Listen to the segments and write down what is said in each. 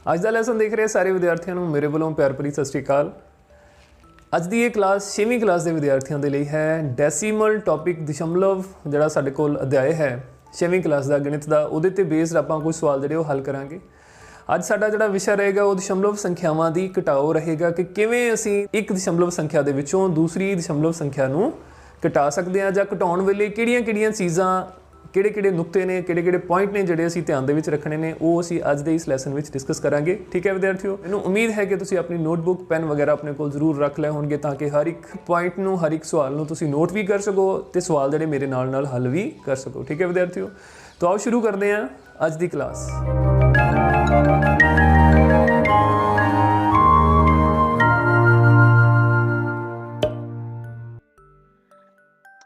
ਅੱਜ ਦਾ ਲੈਸਨ ਦੇਖ ਰਹੇ ਸਾਰੇ ਵਿਦਿਆਰਥੀਆਂ ਨੂੰ ਮੇਰੇ ਵੱਲੋਂ ਪਿਆਰ ਭਰੀ ਸਤਿ ਸ਼੍ਰੀ ਅਕਾਲ। ਅੱਜ ਦੀ ਇਹ ਕਲਾਸ 6ਵੀਂ ਕਲਾਸ ਦੇ ਵਿਦਿਆਰਥੀਆਂ ਦੇ ਲਈ ਹੈ। ਡੈਸੀਮਲ ਟੌਪਿਕ ਦਸ਼ਮਲਵ ਜਿਹੜਾ ਸਾਡੇ ਕੋਲ ਅਧਿਆਇ ਹੈ 6ਵੀਂ ਕਲਾਸ ਦਾ ਗਣਿਤ ਦਾ, ਉਹਦੇ ਤੇ ਬੇਸਡ ਆਪਾਂ ਕੁਝ ਸਵਾਲ ਜਿਹੜੇ ਉਹ ਹੱਲ ਕਰਾਂਗੇ। ਅੱਜ ਸਾਡਾ ਜਿਹੜਾ ਵਿਸ਼ਾ ਰਹੇਗਾ ਉਹ ਦਸ਼ਮਲਵ ਸੰਖਿਆਵਾਂ ਦੀ ਘਟਾਓ ਰਹੇਗਾ ਕਿ ਕਿਵੇਂ ਅਸੀਂ ਇੱਕ ਦਸ਼ਮਲਵ ਸੰਖਿਆ ਦੇ ਵਿੱਚੋਂ ਦੂਸਰੀ ਦਸ਼ਮਲਵ ਸੰਖਿਆ ਨੂੰ ਘਟਾ ਸਕਦੇ ਹਾਂ, ਜਾਂ ਘਟਾਉਣ ਵੇਲੇ ਕਿਹੜੀਆਂ-ਕਿਹੜੀਆਂ ਚੀਜ਼ਾਂ, ਕਿਹੜੇ-ਕਿਹੜੇ ਨੁਕਤੇ ਨੇ, ਕਿਹੜੇ-ਕਿਹੜੇ ਪੁਆਇੰਟ ਨੇ ਜਿਹੜੇ ਅਸੀਂ ਧਿਆਨ ਦੇ ਵਿੱਚ ਰੱਖਣੇ ਨੇ, ਉਹ ਅਸੀਂ ਅੱਜ ਦੇ ਇਸ ਲੈਸਨ ਵਿੱਚ ਡਿਸਕਸ ਕਰਾਂਗੇ। ਠੀਕ ਹੈ ਵਿਦਿਆਰਥੀਓ, ਮੈਨੂੰ ਉਮੀਦ ਹੈ ਕਿ ਤੁਸੀਂ ਆਪਣੀ ਨੋਟਬੁੱਕ ਪੈਨ ਵਗੈਰਾ ਆਪਣੇ ਕੋਲ ਜ਼ਰੂਰ ਰੱਖ ਲਏ ਹੋਣਗੇ ਤਾਂ ਕਿ ਹਰ ਇੱਕ ਪੁਆਇੰਟ ਨੂੰ, ਹਰ ਇੱਕ ਸਵਾਲ ਨੂੰ ਤੁਸੀਂ ਨੋਟ ਵੀ ਕਰ ਸਕੋ ਤੇ ਸਵਾਲ ਜਿਹੜੇ ਮੇਰੇ ਨਾਲ ਹੱਲ ਵੀ ਕਰ ਸਕੋ। ਠੀਕ ਹੈ ਵਿਦਿਆਰਥੀਓ, ਤਾਂ ਆਓ ਸ਼ੁਰੂ ਕਰਦੇ ਹਾਂ ਅੱਜ ਦੀ ਕਲਾਸ।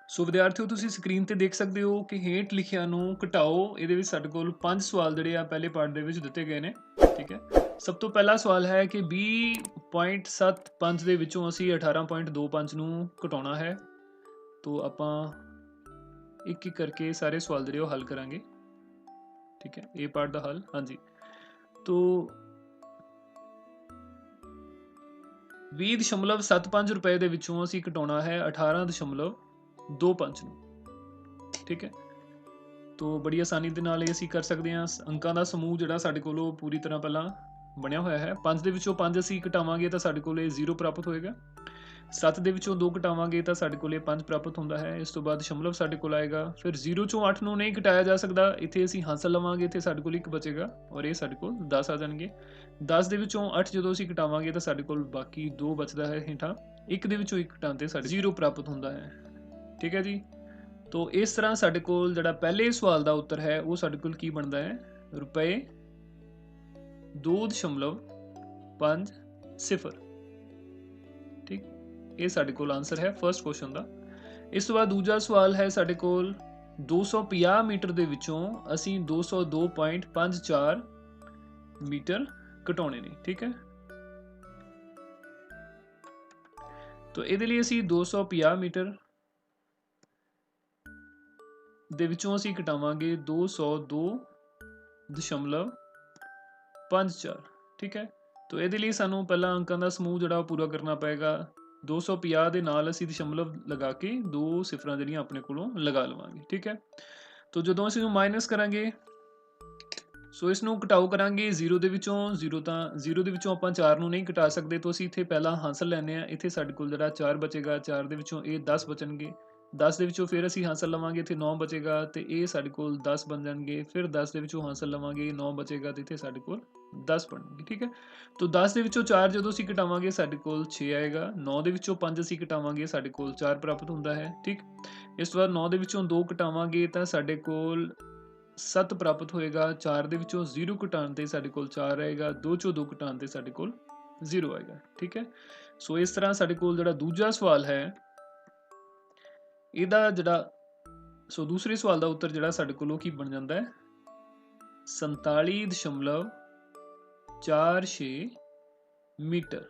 ਸੋ ਵਿਦਿਆਰਥੀਓ, ਤੁਸੀਂ ਸਕਰੀਨ ਤੇ ਦੇਖ ਸਕਦੇ ਹੋ ਕਿ ਹੇਠ ਲਿਖਿਆਂ ਨੂੰ ਘਟਾਓ। ਇਹਦੇ ਵਿੱਚ ਸਾਡੇ ਕੋਲ 5 ਸਵਾਲ ਜਿਹੜੇ ਆ ਪਹਿਲੇ ਪਾਰਟ ਦੇ ਵਿੱਚ ਦਿੱਤੇ ਗਏ ਨੇ। ਠੀਕ ਹੈ, ਸਭ ਤੋਂ ਪਹਿਲਾ ਸਵਾਲ ਹੈ ਕਿ 20.75 ਦੇ ਵਿੱਚੋਂ ਅਸੀਂ 18.25 ਨੂੰ ਘਟਾਉਣਾ ਹੈ। ਤੋ ਆਪਾਂ ਇੱਕ ਇੱਕ ਕਰਕੇ ਸਾਰੇ ਸਵਾਲ ਜਿਹੜੇ ਉਹ ਹੱਲ ਕਰਾਂਗੇ। ਠੀਕ ਹੈ, ਇਹ ਪਾਰਟ ਦਾ ਹੱਲ। ਹਾਂਜੀ, ਤੋ 20.75 ਰੁਪਏ ਦੇ ਵਿੱਚੋਂ ਅਸੀਂ ਘਟਾਉਣਾ ਹੈ 18.25 ਨੂੰ। ਠੀਕ ਹੈ, ਤੋ ਬੜੀ ਆਸਾਨੀ ਦੇ ਨਾਲ ਇਹ ਅਸੀਂ ਕਰ ਸਕਦੇ ਹਾਂ। ਅੰਕਾਂ ਦਾ ਸਮੂਹ ਜਿਹੜਾ ਸਾਡੇ ਕੋਲ ਉਹ ਪੂਰੀ ਤਰ੍ਹਾਂ ਪਹਿਲਾਂ ਬਣਿਆ ਹੋਇਆ ਹੈ। 5 ਦੇ ਵਿੱਚੋਂ 5 ਅਸੀਂ ਘਟਾਵਾਂਗੇ ਤਾਂ ਸਾਡੇ ਕੋਲ ਇਹ 0 ਪ੍ਰਾਪਤ ਹੋਏਗਾ। 7 ਦੇ ਵਿੱਚੋਂ 2 ਘਟਾਵਾਂਗੇ ਤਾਂ ਸਾਡੇ ਕੋਲ ਇਹ 5 ਪ੍ਰਾਪਤ ਹੁੰਦਾ ਹੈ। ਇਸ ਤੋਂ ਬਾਅਦ ਦਸ਼ਮਲਵ ਸਾਡੇ ਕੋਲ ਆਏਗਾ। ਫਿਰ 0 ਚੋਂ 8 ਨੂੰ ਨਹੀਂ ਘਟਾਇਆ ਜਾ ਸਕਦਾ, ਇੱਥੇ ਅਸੀਂ ਹਾਸਲ ਲਵਾਂਗੇ, ਇੱਥੇ ਸਾਡੇ ਕੋਲ 1 ਬਚੇਗਾ ਔਰ ਇਹ ਸਾਡੇ ਕੋਲ 10 ਆ ਜਾਣਗੇ। 10 ਦੇ ਵਿੱਚੋਂ 8 ਜਦੋਂ ਅਸੀਂ ਘਟਾਵਾਂਗੇ ਤਾਂ ਸਾਡੇ ਕੋਲ ਬਾਕੀ 2 ਬਚਦਾ ਹੈ ਹੇਠਾਂ। 1 ਦੇ ਵਿੱਚੋਂ 1 ਘਟਾਉਣ ਤੇ ਸਾਡੇ 0 ਪ੍ਰਾਪਤ ਹੁੰਦਾ ਹੈ। ਠੀਕ ਹੈ ਜੀ, ਤੋ ਇਸ ਤਰ੍ਹਾਂ ਸਾਡੇ ਕੋਲ ਜਿਹੜਾ ਪਹਿਲੇ ਸਵਾਲ ਦਾ ਉੱਤਰ ਹੈ ਉਹ ਸਾਡੇ ਕੋਲ ਕੀ ਬਣਦਾ ਹੈ, ਰੁਪਏ 2.50। ਠੀਕ, ਇਹ ਸਾਡੇ ਕੋਲ ਆਨਸਰ ਹੈ ਫਰਸਟ ਕੁਐਸਚਨ ਦਾ। ਇਸ ਤੋਂ ਬਾਅਦ ਦੂਜਾ ਸਵਾਲ ਹੈ ਸਾਡੇ ਕੋਲ 250 ਮੀਟਰ ਦੇ ਵਿੱਚੋਂ ਅਸੀਂ 202.54 ਮੀਟਰ ਘਟਾਉਣੇ ਨੇ। ਠੀਕ ਹੈ, ਤੋ ਇਹਦੇ ਲਈ ਅਸੀਂ 250 ਮੀਟਰ ਦੇ ਵਿੱਚੋਂ ਅਸੀਂ ਘਟਾਵਾਂਗੇ 202.54। ਠੀਕ ਹੈ, ਤੋ ਇਹਦੇ ਲਈ ਸਾਨੂੰ ਪਹਿਲਾਂ ਅੰਕਾਂ ਦਾ ਸਮੂਹ ਜਿਹੜਾ ਉਹ ਪੂਰਾ ਕਰਨਾ ਪਏਗਾ। 250 ਦੇ ਨਾਲ ਅਸੀਂ ਦਸ਼ਮਲਵ ਲਗਾ ਕੇ 2 ਸਿਫਰਾਂ ਜਿਹੜੀਆਂ ਆਪਣੇ ਕੋਲੋਂ ਲਗਾ ਲਵਾਂਗੇ। ਠੀਕ ਹੈ, ਤੋ ਜਦੋਂ ਅਸੀਂ ਇਹਨੂੰ ਮਾਈਨਸ ਕਰਾਂਗੇ, ਸੋ ਇਸ ਨੂੰ ਘਟਾਓ ਕਰਾਂਗੇ 0 ਦੇ ਵਿੱਚੋਂ। 0 ਦੇ ਵਿੱਚੋਂ ਆਪਾਂ 4 ਨੂੰ ਨਹੀਂ ਘਟਾ ਸਕਦੇ, ਤਾਂ ਅਸੀਂ ਇੱਥੇ ਪਹਿਲਾਂ ਹਾਸਲ ਲੈਂਦੇ ਹਾਂ। ਇੱਥੇ ਸਾਡੇ ਕੋਲ ਜਿਹੜਾ 4 ਬਚੇਗਾ, 4 ਦੇ ਵਿੱਚੋਂ ਇਹ 10 ਬਚਣਗੇ। 10 ਦੇ ਵਿੱਚੋਂ ਫਿਰ ਅਸੀਂ ਹਾਸਲ ਲਵਾਂਗੇ, ਇੱਥੇ 9 ਬਚੇਗਾ ਤੇ ਇਹ ਸਾਡੇ ਕੋਲ 10 ਬਣ ਜਾਣਗੇ। ਫਿਰ 10 ਦੇ ਵਿੱਚੋਂ ਹਾਸਲ ਲਵਾਂਗੇ, 9 ਬਚੇਗਾ ਤੇ ਇੱਥੇ ਸਾਡੇ ਕੋਲ 10 ਬਣਨਗੇ। ਠੀਕ ਹੈ, ਤੋ 10 ਦੇ ਵਿੱਚੋਂ 4 ਜਦੋਂ ਅਸੀਂ ਘਟਾਵਾਂਗੇ ਸਾਡੇ ਕੋਲ 6 ਆਏਗਾ। 9 ਦੇ ਵਿੱਚੋਂ 5 ਅਸੀਂ ਘਟਾਵਾਂਗੇ, ਸਾਡੇ ਕੋਲ 4 ਪ੍ਰਾਪਤ ਹੁੰਦਾ ਹੈ। ਠੀਕ, ਇਸ ਤੋਂ ਬਾਅਦ 9 ਦੇ ਵਿੱਚੋਂ 2 ਘਟਾਵਾਂਗੇ ਤਾਂ ਸਾਡੇ ਕੋਲ 7 ਪ੍ਰਾਪਤ ਹੋਏਗਾ। 4 ਦੇ ਵਿੱਚੋਂ 0 ਘਟਾਉਣ ਤੇ ਸਾਡੇ ਕੋਲ 4 ਆਏਗਾ। 2 ਚੋਂ 2 ਘਟਾਉਣ ਤੇ ਸਾਡੇ ਕੋਲ 0 ਆਏਗਾ। ਠੀਕ ਹੈ, ਸੋ ਇਸ ਤਰ੍ਹਾਂ ਸਾਡੇ ਕੋਲ ਜਿਹੜਾ ਦੂਜਾ ਸਵਾਲ ਹੈ ਇਹਦਾ ਦੂਸਰੇ ਸਵਾਲ ਦਾ ਉੱਤਰ ਜਿਹੜਾ ਸਾਡੇ ਕੋਲ ਉਹ ਕੀ ਬਣ ਜਾਂਦਾ ਹੈ, 47.46 ਮੀਟਰ।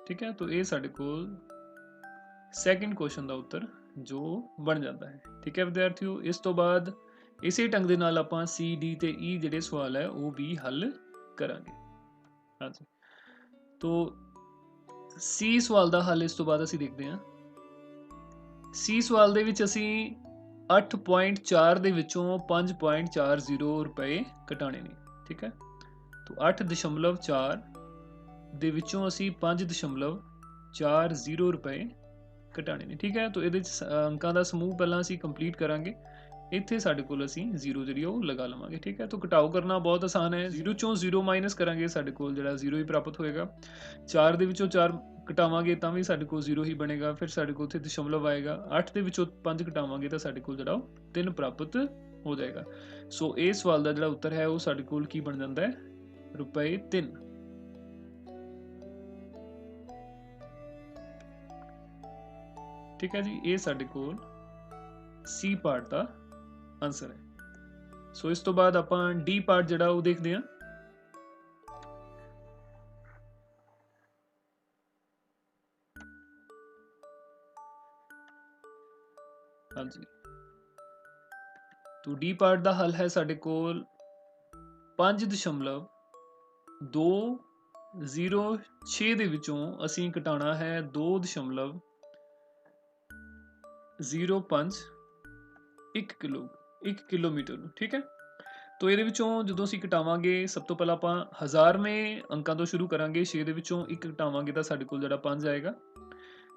ਠੀਕ ਹੈ, ਤੋ ਇਹ ਸਾਡੇ ਕੋਲ ਸੈਕਿੰਡ ਕੁਐਸਚਨ ਦਾ ਉੱਤਰ ਜੋ ਬਣ ਜਾਂਦਾ ਹੈ। ਠੀਕ ਹੈ ਵਿਦਿਆਰਥੀਓ, ਇਸ ਤੋਂ ਬਾਅਦ ਇਸੇ ਢੰਗ ਦੇ ਨਾਲ ਆਪਾਂ C, D ਤੇ E ਜਿਹੜੇ ਸਵਾਲ ਹੈ ਉਹ ਵੀ ਹੱਲ ਕਰਾਂਗੇ। ਹਾਂਜੀ, ਤੋ C ਸਵਾਲ ਦਾ ਹੱਲ ਇਸ ਤੋਂ ਬਾਅਦ ਅਸੀਂ ਦੇਖਦੇ ਹਾਂ। C ਸਵਾਲ ਦੇ ਵਿੱਚ ਅਸੀਂ 8.4 ਦੇ ਵਿੱਚੋਂ 5.40 ਰੁਪਏ ਘਟਾਣੇ ਨੇ। ਠੀਕ ਹੈ, ਤੋ 8.4 ਦੇ ਵਿੱਚੋਂ ਅਸੀਂ 5.40 ਰੁਪਏ ਘਟਾਣੇ ਨੇ। ਠੀਕ ਹੈ, ਤੋ ਇਹਦੇ 'ਚ ਅੰਕਾਂ ਦਾ ਸਮੂਹ ਪਹਿਲਾਂ ਅਸੀਂ ਕੰਪਲੀਟ ਕਰਾਂਗੇ। ਇੱਥੇ ਸਾਡੇ ਕੋਲ ਅਸੀਂ 0 ਜਿਹੜੀ ਉਹ ਲਗਾ ਲਵਾਂਗੇ। ਠੀਕ ਹੈ, ਤੋ ਘਟਾਓ ਕਰਨਾ ਬਹੁਤ ਆਸਾਨ ਹੈ। 0 ਚੋਂ 0 ਮਾਈਨਸ ਕਰਾਂਗੇ, ਸਾਡੇ ਕੋਲ ਜਿਹੜਾ 0 ਹੀ ਪ੍ਰਾਪਤ ਹੋਏਗਾ। 4 ਦੇ ਵਿੱਚੋਂ 4 ਘਟਾਵਾਂਗੇ ਤਾਂ ਵੀ ਸਾਡੇ ਕੋਲ 0 ਹੀ ਬਣੇਗਾ। ਫਿਰ ਸਾਡੇ ਕੋਲ ਉੱਥੇ ਦਸ਼ਮਲਵ ਆਏਗਾ। 8 ਦੇ ਵਿੱਚੋਂ 5 ਘਟਾਵਾਂਗੇ ਤਾਂ ਸਾਡੇ ਕੋਲ ਜਿਹੜਾ ਉਹ 3 ਪ੍ਰਾਪਤ ਹੋ ਜਾਏਗਾ। ਸੋ ਇਹ ਸਵਾਲ ਦਾ ਜਿਹੜਾ ਉੱਤਰ ਹੈ ਉਹ ਸਾਡੇ ਕੋਲ ਕੀ ਬਣ ਜਾਂਦਾ ਹੈ, ਰੁਪਏ 3। ਠੀਕ ਹੈ ਜੀ, ਇਹ ਸਾਡੇ ਕੋਲ C ਪਾਰਟ ਦਾ ਆਨਸਰ ਹੈ। ਸੋ ਇਸ ਤੋਂ ਬਾਅਦ ਆਪਾਂ D ਪਾਰਟ ਜਿਹੜਾ ਉਹ ਦੇਖਦੇ ਹਾਂ। ਹਾਂਜੀ, तो डी पार्ट का हल है साडे कोल 5.206 ਦੇ ਵਿੱਚੋਂ ਅਸੀਂ ਘਟਾਉਣਾ ਹੈ 2.05 1 ਕਿਲੋਮੀਟਰ ਨੂੰ। ਠੀਕ ਹੈ, ਤੋ ਇਹਦੇ ਵਿੱਚੋਂ ਜਦੋਂ ਅਸੀਂ ਘਟਾਵਾਂਗੇ, ਸਭ ਤੋਂ ਪਹਿਲਾਂ ਆਪਾਂ ਹਜ਼ਾਰਵੇਂ ਅੰਕਾਂ ਤੋਂ ਸ਼ੁਰੂ ਕਰਾਂਗੇ। 6 ਦੇ ਵਿੱਚੋਂ 1 ਘਟਾਵਾਂਗੇ ਤਾਂ ਸਾਡੇ ਕੋਲ ਜਿਹੜਾ 5 ਆਏਗਾ।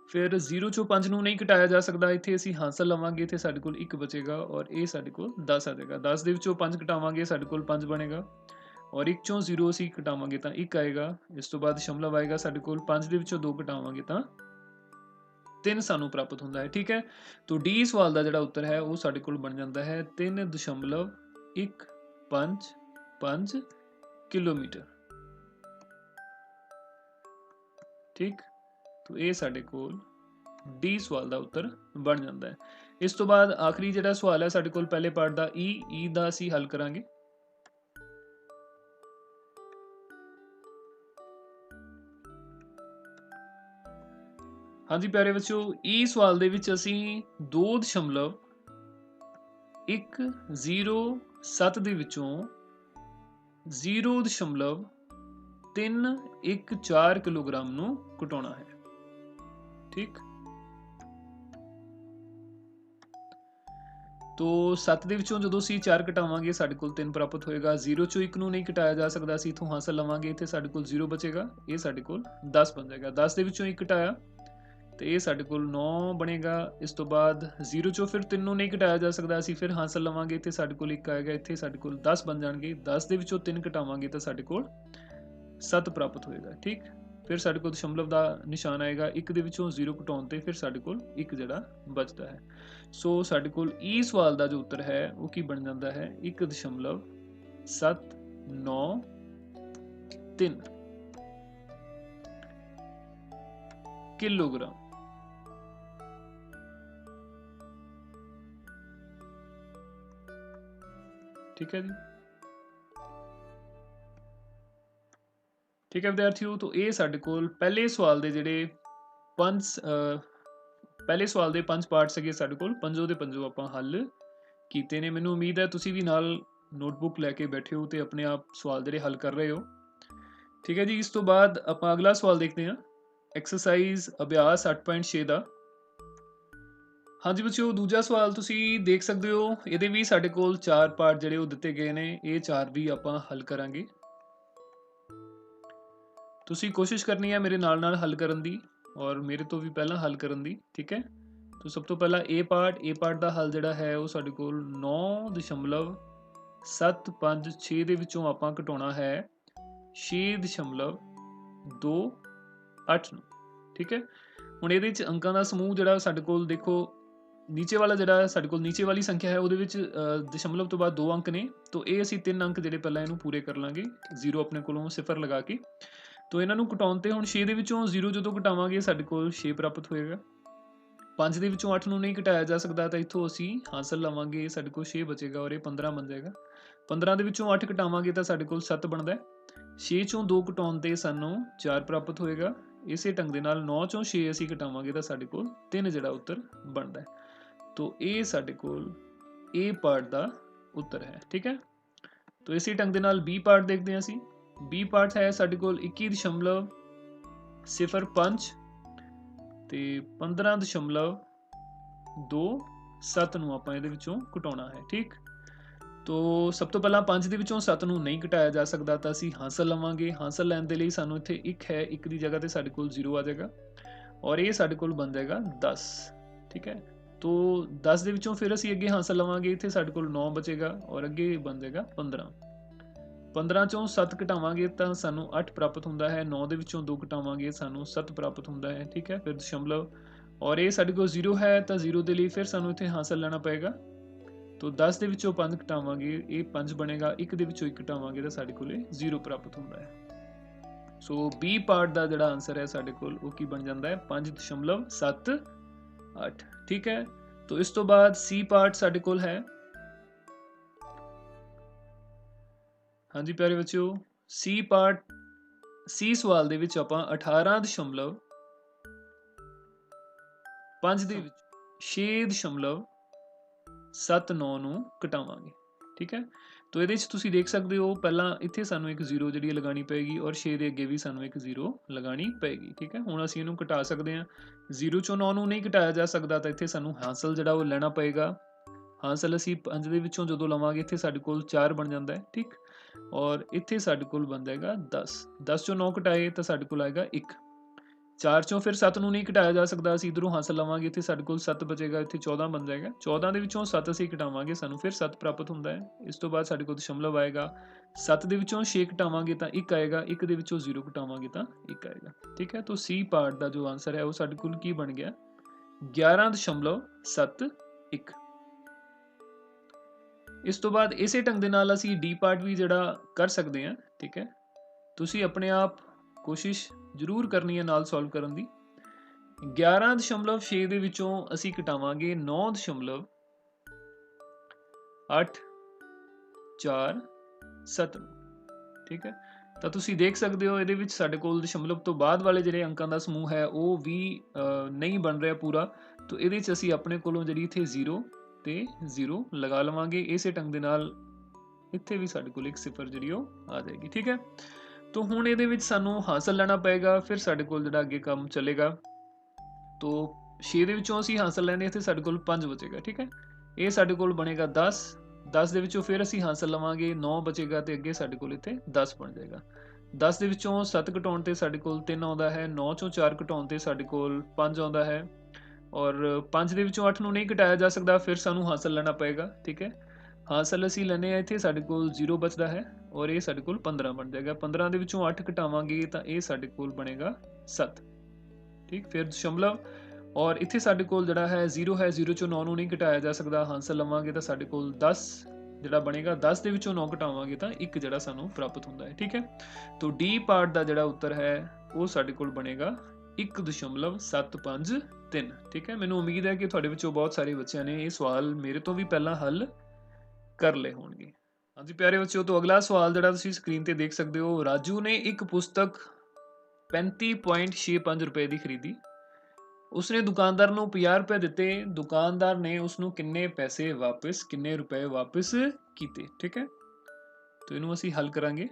ਫਿਰ 0 ਚੋਂ 5 ਨੂੰ ਨਹੀਂ ਘਟਾਇਆ ਜਾ ਸਕਦਾ, ਇੱਥੇ ਅਸੀਂ ਹਾਸਲ ਲਵਾਂਗੇ, ਇੱਥੇ ਸਾਡੇ ਕੋਲ 1 ਬਚੇਗਾ ਔਰ ਇਹ ਸਾਡੇ ਕੋਲ 10 ਆ ਜਾਏਗਾ। 10 ਦੇ ਵਿੱਚੋਂ 5 ਘਟਾਵਾਂਗੇ, ਸਾਡੇ ਕੋਲ 5 ਬਣੇਗਾ ਔਰ 1 ਚੋਂ 0 ਅਸੀਂ ਘਟਾਵਾਂਗੇ ਤਾਂ 1 ਆਏਗਾ। ਇਸ ਤੋਂ ਬਾਅਦ ਦਸ਼ਮਲਵ ਆਏਗਾ ਸਾਡੇ ਕੋਲ। 5 ਦੇ ਵਿੱਚੋਂ 2 ਘਟਾਵਾਂਗੇ ਤਾਂ 3 ਸਾਨੂੰ ਪ੍ਰਾਪਤ ਹੁੰਦਾ ਹੈ। ਠੀਕ ਹੈ, ਤੋ ਡੀ ਸਵਾਲ ਦਾ ਜਿਹੜਾ ਉੱਤਰ ਹੈ ਉਹ ਸਾਡੇ ਕੋਲ ਬਣ ਜਾਂਦਾ ਹੈ 3.155 ਕਿਲੋਮੀਟਰ। ਠੀਕ, ਤੋ ਇਹ ਸਾਡੇ ਕੋਲ ਡੀ ਸਵਾਲ ਦਾ ਉੱਤਰ ਬਣ ਜਾਂਦਾ ਹੈ। ਇਸ ਤੋਂ ਬਾਅਦ ਆਖਰੀ ਜਿਹੜਾ ਸਵਾਲ ਹੈ ਸਾਡੇ ਕੋਲ ਪਹਿਲੇ ਪਾਰਟ ਦਾ ਈ ਦਾ ਅਸੀਂ ਹੱਲ ਕਰਾਂਗੇ। ਹਾਂਜੀ ਪਿਆਰੇ ਬੱਚਿਓ, ਈ ਸਵਾਲ ਦੇ ਵਿੱਚ ਅਸੀਂ 2.107 ਦੇ ਵਿੱਚੋਂ 0.314 ਕਿਲੋਗ੍ਰਾਮ ਨੂੰ ਘਟਾਉਣਾ ਹੈ। ਠੀਕ, ਤੋ 7 ਦੇ ਵਿੱਚੋਂ ਜਦੋਂ ਅਸੀਂ 4 ਘਟਾਵਾਂਗੇ ਸਾਡੇ ਕੋਲ 3 ਪ੍ਰਾਪਤ ਹੋਏਗਾ। 0 ਚੋਂ 1 ਨੂੰ ਨਹੀਂ ਘਟਾਇਆ ਜਾ ਸਕਦਾ, ਅਸੀਂ ਇਥੋਂ ਹਾਸਲ ਲਵਾਂਗੇ, ਇੱਥੇ ਸਾਡੇ ਕੋਲ 0 ਬਚੇਗਾ, ਇਹ ਸਾਡੇ ਕੋਲ 10 ਬਣ ਜਾਏਗਾ। 10 ਦੇ ਵਿੱਚੋਂ 1 ਘਟਾਇਆ ਤੇ ਇਹ ਸਾਡੇ ਕੋਲ 9 ਬਣੇਗਾ। ਇਸ ਤੋਂ ਬਾਅਦ 0 ਚੋਂ ਫਿਰ 3 ਨੂੰ ਨਹੀਂ ਘਟਾਇਆ ਜਾ ਸਕਦਾ, ਅਸੀਂ ਫਿਰ ਹਾਸਲ ਲਵਾਂਗੇ, ਇੱਥੇ ਸਾਡੇ ਕੋਲ 1 ਆਏਗਾ, ਇੱਥੇ ਸਾਡੇ ਕੋਲ 10 ਬਣ ਜਾਣਗੇ। 10 ਦੇ ਵਿੱਚੋਂ 3 ਘਟਾਵਾਂਗੇ ਤਾਂ ਸਾਡੇ ਕੋਲ 7 ਪ੍ਰਾਪਤ ਹੋਏਗਾ। ਠੀਕ, ਫਿਰ ਸਾਡੇ ਕੋਲ ਦਸ਼ਮਲਵ ਦਾ ਨਿਸ਼ਾਨ ਆਏਗਾ। 1 ਦੇ ਵਿੱਚੋਂ 0 ਘਟਾਉਣ ਤੇ ਫਿਰ ਸਾਡੇ ਕੋਲ 1 ਜਿਹੜਾ ਬਚਦਾ ਹੈ। ਸੋ ਸਾਡੇ ਕੋਲ ਈ ਸਵਾਲ ਦਾ ਜੋ ਉੱਤਰ ਹੈ ਉਹ ਕੀ ਬਣ ਜਾਂਦਾ ਹੈ 1.793 ਕਿਲੋਗ੍ਰਾਮ। ਠੀਕ ਹੈ ਜੀ, ਠੀਕ ਹੈ ਵਿਦਿਆਰਥੀਓ, ਤੋਂ ਇਹ ਸਾਡੇ ਕੋਲ ਪਹਿਲੇ ਸਵਾਲ ਦੇ ਜਿਹੜੇ ਪਹਿਲੇ ਸਵਾਲ ਦੇ 5 ਪਾਰਟ ਸੀਗੇ ਸਾਡੇ ਕੋਲ, ਪੰਜੋ ਦੇ ਪੰਜੋ ਆਪਾਂ ਹੱਲ ਕੀਤੇ ਨੇ। ਮੈਨੂੰ ਉਮੀਦ ਹੈ ਤੁਸੀਂ ਵੀ ਨਾਲ ਨੋਟਬੁੱਕ ਲੈ ਕੇ ਬੈਠੇ ਹੋ ਤੇ ਆਪਣੇ ਆਪ ਸਵਾਲ ਜਿਹੜੇ ਹੱਲ ਕਰ ਰਹੇ ਹੋ। ਠੀਕ ਹੈ ਜੀ, ਇਸ ਤੋਂ ਬਾਅਦ ਆਪਾਂ ਅਗਲਾ ਸਵਾਲ ਦੇਖਦੇ ਹਾਂ, ਐਕਸਰਸਾਈਜ਼ ਅਭਿਆਸ 8.6 ਦਾ। ਹਾਂਜੀ ਬੱਚਿਓ, ਦੂਜਾ ਸਵਾਲ ਤੁਸੀਂ ਦੇਖ ਸਕਦੇ ਹੋ, ਇਹਦੇ ਵੀ ਸਾਡੇ ਕੋਲ 4 ਪਾਰਟ ਜਿਹੜੇ ਉਹ ਦਿੱਤੇ ਗਏ ਨੇ, ਇਹ 4 ਵੀ ਆਪਾਂ ਹੱਲ ਕਰਾਂਗੇ। ਤੁਸੀਂ ਕੋਸ਼ਿਸ਼ ਕਰਨੀ ਹੈ ਮੇਰੇ ਨਾਲ ਹੱਲ ਕਰਨ ਦੀ ਔਰ ਮੇਰੇ ਤੋਂ ਵੀ ਪਹਿਲਾਂ ਹੱਲ ਕਰਨ ਦੀ। ਠੀਕ ਹੈ, तो सब तो पहला ए पार्ट का हल जिहड़ा है वो साडे कोल 9.756 दे विचों आपां घटाउणा है 6.28 ਨੂੰ। ठीक है, हुण इहदे विच अंकां दा समूह जिहड़ा साडे कोल देखो नीचे वाला जिहड़ा साडे कोल नीचे वाली संख्या है उहदे विच दशमलव तो बाद 2 अंक ने, तो ये असीं 3 अंक जिहड़े पहलां इहनूं पूरे कर लांगे 0 अपने कोलों सिफर लगा के। तो इन्हां नूं घटाउण ते हुण 6 दे विचों 0 जदों घटावांगे साडे कोल 6 प्राप्त होएगा। 5 ਦੇ ਵਿੱਚੋਂ 8 ਨੂੰ ਨਹੀਂ ਘਟਾਇਆ ਜਾ ਸਕਦਾ ਤਾਂ ਇੱਥੋਂ ਅਸੀਂ ਹਾਸਲ ਲਵਾਂਗੇ, ਸਾਡੇ ਕੋਲ 6 ਬਚੇਗਾ ਔਰ ਇਹ 15 ਬਣ ਜਾਏਗਾ। 15 ਦੇ ਵਿੱਚੋਂ 8 ਘਟਾਵਾਂਗੇ ਤਾਂ ਸਾਡੇ ਕੋਲ 7 ਬਣਦਾ ਹੈ। 6 ਚੋਂ 2 ਘਟਾਉਣ ਤੇ ਸਾਨੂੰ 4 ਪ੍ਰਾਪਤ ਹੋਏਗਾ। ਇਸੇ ਢੰਗ ਦੇ ਨਾਲ 9 ਚੋਂ 6 ਅਸੀਂ ਘਟਾਵਾਂਗੇ ਤਾਂ ਸਾਡੇ ਕੋਲ 3 ਜਿਹੜਾ ਉੱਤਰ ਬਣਦਾ ਹੈ। तो ਇਹ ਸਾਡੇ ਕੋਲ A ਪਾਰਟ ਦਾ ਉੱਤਰ ਹੈ। ਠੀਕ ਹੈ, तो ਇਸੇ ਢੰਗ ਦੇ ਨਾਲ B ਪਾਰਟ ਦੇਖਦੇ ਹਾਂ ਅਸੀਂ। B ਪਾਰਟ ਹੈ ਸਾਡੇ ਕੋਲ 21.05 ਤੇ 15.27 ਨੂੰ ਆਪਾਂ ਇਹਦੇ ਵਿੱਚੋਂ ਘਟਾਉਣਾ ਹੈ। ਠੀਕ, तो ਸਭ ਤੋਂ ਪਹਿਲਾਂ 5 ਦੇ ਵਿੱਚੋਂ 7 ਨੂੰ ਨਹੀਂ ਘਟਾਇਆ ਜਾ ਸਕਦਾ ਤਾਂ ਅਸੀਂ ਹਾਸਲ ਲਵਾਂਗੇ। ਹਾਸਲ ਲੈਣ ਦੇ ਲਈ ਸਾਨੂੰ ਇੱਥੇ 1 ਹੈ, 1 ਦੀ ਜਗ੍ਹਾ ਤੇ ਸਾਡੇ ਕੋਲ 0 ਆ ਜਾਏਗਾ ਔਰ ਇਹ ਸਾਡੇ ਕੋਲ ਬਣ ਜਾਏਗਾ 10। ਠੀਕ ਹੈ, तो 10 ਦੇ ਵਿੱਚੋਂ ਫਿਰ ਅਸੀਂ ਅੱਗੇ ਹਾਸਲ ਲਵਾਂਗੇ, ਇੱਥੇ ਸਾਡੇ ਕੋਲ 9 ਬਚੇਗਾ ਔਰ ਅੱਗੇ ਬਣ ਜਾਏਗਾ 15। 15 ਚੋਂ 7 ਘਟਾਵਾਂਗੇ ਤਾਂ ਸਾਨੂੰ 8 ਪ੍ਰਾਪਤ ਹੁੰਦਾ ਹੈ। 9 ਦੇ ਵਿੱਚੋਂ 2 ਘਟਾਵਾਂਗੇ ਸਾਨੂੰ 7 ਪ੍ਰਾਪਤ ਹੁੰਦਾ ਹੈ। ਠੀਕ ਹੈ, ਫਿਰ ਦਸ਼ਮਲਵ ਔਰ ਇਹ ਸਾਡੇ ਕੋਲ 0 ਹੈ ਤਾਂ 0 ਦੇ ਲਈ ਫਿਰ ਸਾਨੂੰ ਇੱਥੇ ਹਾਸਲ ਲੈਣਾ ਪਏਗਾ। तो 10 ਦੇ ਵਿੱਚੋਂ 5 ਘਟਾਵਾਂਗੇ, ਇਹ 5 ਬਣੇਗਾ। 1 ਦੇ ਵਿੱਚੋਂ 1 ਘਟਾਵਾਂਗੇ ਤਾਂ ਸਾਡੇ ਕੋਲ 0 ਪ੍ਰਾਪਤ ਹੁੰਦਾ ਹੈ। ਸੋ B ਪਾਰਟ ਦਾ ਜਿਹੜਾ ਆਨਸਰ ਹੈ ਸਾਡੇ ਕੋਲ ਉਹ ਕੀ ਬਣ ਜਾਂਦਾ ਹੈ 5.78। ਠੀਕ ਹੈ, तो ਇਸ ਤੋਂ ਬਾਅਦ C ਪਾਰਟ ਸਾਡੇ ਕੋਲ ਹੈ। ਹਾਂਜੀ ਪਿਆਰੇ ਬੱਚਿਓ, C ਪਾਰਟ C ਸਵਾਲ ਦੇ ਵਿੱਚ ਆਪਾਂ 18.5 ਦੇ ਵਿੱਚ 6.79 ਨੂੰ ਘਟਾਵਾਂਗੇ। ਠੀਕ ਹੈ, तो ਇਹਦੇ 'ਚ ਤੁਸੀਂ ਦੇਖ ਸਕਦੇ ਹੋ ਪਹਿਲਾਂ ਇੱਥੇ ਸਾਨੂੰ ਇੱਕ 0 ਜਿਹੜੀ ਲਗਾਉਣੀ ਪਏਗੀ ਔਰ 6 ਦੇ ਅੱਗੇ ਵੀ ਸਾਨੂੰ ਇੱਕ 0 ਲਗਾਉਣੀ ਪਏਗੀ। ਠੀਕ ਹੈ, ਹੁਣ ਅਸੀਂ ਇਹਨੂੰ ਘਟਾ ਸਕਦੇ ਹਾਂ। 0 ਚੋਂ 9 ਨੂੰ ਨਹੀਂ ਘਟਾਇਆ ਜਾ ਸਕਦਾ ਤਾਂ ਇੱਥੇ ਸਾਨੂੰ ਹਾਸਲ ਜਿਹੜਾ ਉਹ ਲੈਣਾ ਪਏਗਾ। ਹਾਸਲ ਅਸੀਂ 5 ਦੇ ਵਿੱਚੋਂ ਜਦੋਂ ਲਵਾਂਗੇ ਇੱਥੇ ਸਾਡੇ ਕੋਲ 4 ਬਣ ਜਾਂਦਾ ਹੈ। ਠੀਕ, ਔਰ ਇੱਥੇ ਸਾਡੇ ਕੋਲ ਬਣ ਜਾਏਗਾ 10। 10 ਚੋਂ 9 ਘਟਾਏ ਤਾਂ ਸਾਡੇ ਕੋਲ ਆਏਗਾ 1। 4 ਚੋਂ ਫਿਰ 7 ਨੂੰ ਨਹੀਂ ਘਟਾਇਆ ਜਾ ਸਕਦਾ, ਅਸੀਂ ਇੱਧਰੋਂ ਹਾਸਲ ਲਵਾਂਗੇ, ਇੱਥੇ ਸਾਡੇ ਕੋਲ 7 ਬਚੇਗਾ, ਇੱਥੇ 14 ਬਣ ਜਾਏਗਾ। 14 ਦੇ ਵਿੱਚੋਂ 7 ਅਸੀਂ ਘਟਾਵਾਂਗੇ, ਸਾਨੂੰ ਫਿਰ 7 ਪ੍ਰਾਪਤ ਹੁੰਦਾ ਹੈ। ਇਸ ਤੋਂ ਬਾਅਦ ਸਾਡੇ ਕੋਲ ਦਸ਼ਮਲਵ ਆਏਗਾ। 7 ਦੇ ਵਿੱਚੋਂ 6 ਘਟਾਵਾਂਗੇ ਤਾਂ 1 ਆਏਗਾ, 1 ਦੇ ਵਿੱਚੋਂ 0 ਘਟਾਵਾਂਗੇ ਤਾਂ 1 ਆਏਗਾ। ਠੀਕ ਹੈ, ਤਾਂ ਸੀ ਪਾਰਟ ਦਾ ਜੋ ਆਨਸਰ ਹੈ ਉਹ ਸਾਡੇ ਕੋਲ ਕੀ ਬਣ ਗਿਆ? 11.71। ਇਸ ਤੋਂ ਬਾਅਦ ਇਸੇ ਢੰਗ ਦੇ ਨਾਲ ਅਸੀਂ ਡੀ ਪਾਰਟ ਵੀ ਜਿਹੜਾ ਕਰ ਸਕਦੇ ਹਾਂ। ਠੀਕ ਹੈ, ਤੁਸੀਂ ਆਪਣੇ ਆਪ ਕੋਸ਼ਿਸ਼ ਜ਼ਰੂਰ ਕਰਨੀ ਹੈ ਨਾਲ ਸੋਲਵ ਕਰਨ ਦੀ। 11.6 ਦੇ ਵਿੱਚੋਂ ਅਸੀਂ ਘਟਾਵਾਂਗੇ 9.847। ਠੀਕ ਹੈ, ਤਾਂ ਤੁਸੀਂ ਦੇਖ ਸਕਦੇ ਹੋ ਇਹਦੇ ਵਿੱਚ ਸਾਡੇ ਕੋਲ ਦਸ਼ਮਲਵ ਤੋਂ ਬਾਅਦ ਵਾਲੇ ਜਿਹੜੇ ਅੰਕਾਂ ਦਾ ਸਮੂਹ ਹੈ ਉਹ ਵੀ ਨਹੀਂ ਬਣ ਰਿਹਾ ਪੂਰਾ। ਤਾਂ ਇਹਦੇ 'ਚ ਅਸੀਂ ਆਪਣੇ ਕੋਲੋਂ ਜਿਹੜੀ ਇੱਥੇ 0 ਤੇ 0 ਲਗਾ ਲਵਾਂਗੇ। ਇਸੇ ਢੰਗ ਦੇ ਨਾਲ ਇੱਥੇ ਵੀ ਸਾਡੇ ਕੋਲ ਇੱਕ 0 ਜਿਹੜੀ ਉਹ ਆ ਜਾਏਗੀ। ਠੀਕ ਹੈ, ਤਾਂ ਹੁਣ ਇਹਦੇ ਵਿੱਚ ਸਾਨੂੰ ਹਾਸਲ ਲੈਣਾ ਪਏਗਾ, ਫਿਰ ਸਾਡੇ ਕੋਲ ਜਿਹੜਾ ਅੱਗੇ ਕੰਮ ਚੱਲੇਗਾ। तो 6 ਦੇ ਵਿੱਚੋਂ ਅਸੀਂ ਹਾਸਲ ਲੈਣੇ, ਇੱਥੇ ਸਾਡੇ ਕੋਲ 5 ਬਚੇਗਾ। ਠੀਕ ਹੈ, ਇਹ ਸਾਡੇ ਕੋਲ ਬਣੇਗਾ 10। 10 ਦੇ ਵਿੱਚੋਂ ਫਿਰ ਅਸੀਂ ਹਾਸਲ ਲਵਾਂਗੇ, 9 ਬਚੇਗਾ ਤੇ ਅੱਗੇ ਸਾਡੇ ਕੋਲ ਇੱਥੇ 10 ਬਣ ਜਾਏਗਾ। 10 ਦੇ ਵਿੱਚੋਂ 7 ਘਟਾਉਣ ਤੇ ਸਾਡੇ ਕੋਲ 3 ਆਉਂਦਾ ਹੈ। 9 ਚੋਂ 4 ਘਟਾਉਣ ਤੇ ਸਾਡੇ ਕੋਲ 5 ਆਉਂਦਾ ਹੈ। ਔਰ 5 ਦੇ ਵਿੱਚੋਂ 8 ਨੂੰ ਨਹੀਂ ਘਟਾਇਆ ਜਾ ਸਕਦਾ, ਫਿਰ ਸਾਨੂੰ ਹਾਸਲ ਲੈਣਾ ਪਏਗਾ। ਠੀਕ ਹੈ, ਹਾਸਲ ਅਸੀਂ ਲੈਣੇ ਆ, ਇੱਥੇ ਸਾਡੇ ਕੋਲ 0 ਬਚਦਾ ਹੈ ਔਰ ਇਹ ਸਾਡੇ ਕੋਲ 15 ਬਣ ਜਾਏਗਾ। 15 ਦੇ ਵਿੱਚੋਂ 8 ਘਟਾਵਾਂਗੇ ਤਾਂ ਇਹ ਸਾਡੇ ਕੋਲ ਬਣੇਗਾ 7। ਠੀਕ, ਫਿਰ ਦਸ਼ਮਲਵ ਔਰ ਇੱਥੇ ਸਾਡੇ ਕੋਲ ਜਿਹੜਾ ਹੈ 0 ਹੈ, 0 ਚੋਂ 9 ਨੂੰ ਨਹੀਂ ਘਟਾਇਆ ਜਾ ਸਕਦਾ। ਹਾਸਲ ਲਵਾਂਗੇ ਤਾਂ ਸਾਡੇ ਕੋਲ 10 ਜਿਹੜਾ ਬਣੇਗਾ। 10 ਦੇ ਵਿੱਚੋਂ 9 ਘਟਾਵਾਂਗੇ ਤਾਂ 1 ਜਿਹੜਾ ਸਾਨੂੰ ਪ੍ਰਾਪਤ ਹੁੰਦਾ ਹੈ। ਠੀਕ ਹੈ, ਤਾਂ ਡੀ ਪਾਰਟ ਦਾ ਜਿਹੜਾ ਉੱਤਰ ਹੈ ਉਹ ਸਾਡੇ ਕੋਲ ਬਣੇਗਾ 1.753। ਠੀਕ ਹੈ, ਮੈਨੂੰ ਉਮੀਦ ਹੈ ਕਿ ਤੁਹਾਡੇ ਵਿੱਚੋਂ ਬਹੁਤ ਸਾਰੇ ਬੱਚਿਆਂ ਨੇ ਇਹ ਸਵਾਲ ਮੇਰੇ ਤੋਂ ਵੀ ਪਹਿਲਾਂ ਹੱਲ ਕਰ ਲਏ ਹੋਣਗੇ। ਹਾਂਜੀ ਪਿਆਰੇ ਬੱਚਿਓ, ਤੋਂ ਅਗਲਾ ਸਵਾਲ ਜਿਹੜਾ ਤੁਸੀਂ ਸਕਰੀਨ ਤੇ ਦੇਖ ਸਕਦੇ ਹੋ। ਰਾਜੂ ਨੇ ਇੱਕ ਪੁਸਤਕ 35.65 ਰੁਪਏ ਦੀ ਖਰੀਦੀ। ਉਸਨੇ ਦੁਕਾਨਦਾਰ ਨੂੰ 50 ਰੁਪਏ ਦਿੱਤੇ। ਦੁਕਾਨਦਾਰ ਨੇ ਉਸਨੂੰ ਕਿੰਨੇ ਰੁਪਏ ਵਾਪਸ ਕੀਤੇ? ਠੀਕ ਹੈ, ਤਾਂ ਇਹਨੂੰ ਅਸੀਂ ਹੱਲ ਕਰਾਂਗੇ।